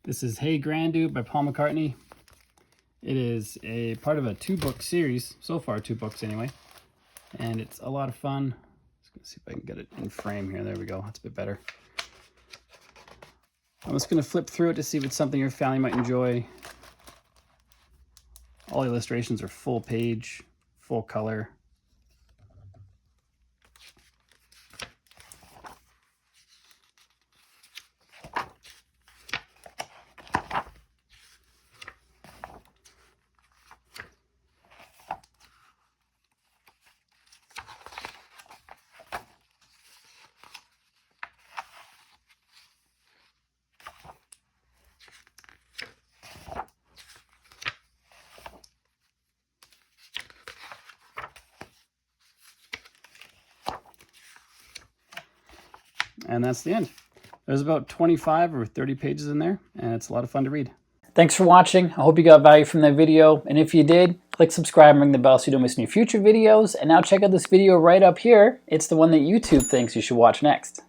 This is Hey Grandude by Paul McCartney. It is a part of a 2-book series, so far 2 books anyway, and it's a lot of fun. Let's see if I can get it in frame here. There we go, that's a bit better. I'm just going to flip through it to see if it's something your family might enjoy. All the illustrations are full page, full color. And that's the end. There's about 25 or 30 pages in there, and it's a lot of fun to read. Thanks for watching. I hope you got value from that video, and if you did, click subscribe and ring the bell so you don't miss any future videos. And now check out this video right up here. It's the one that YouTube thinks you should watch next.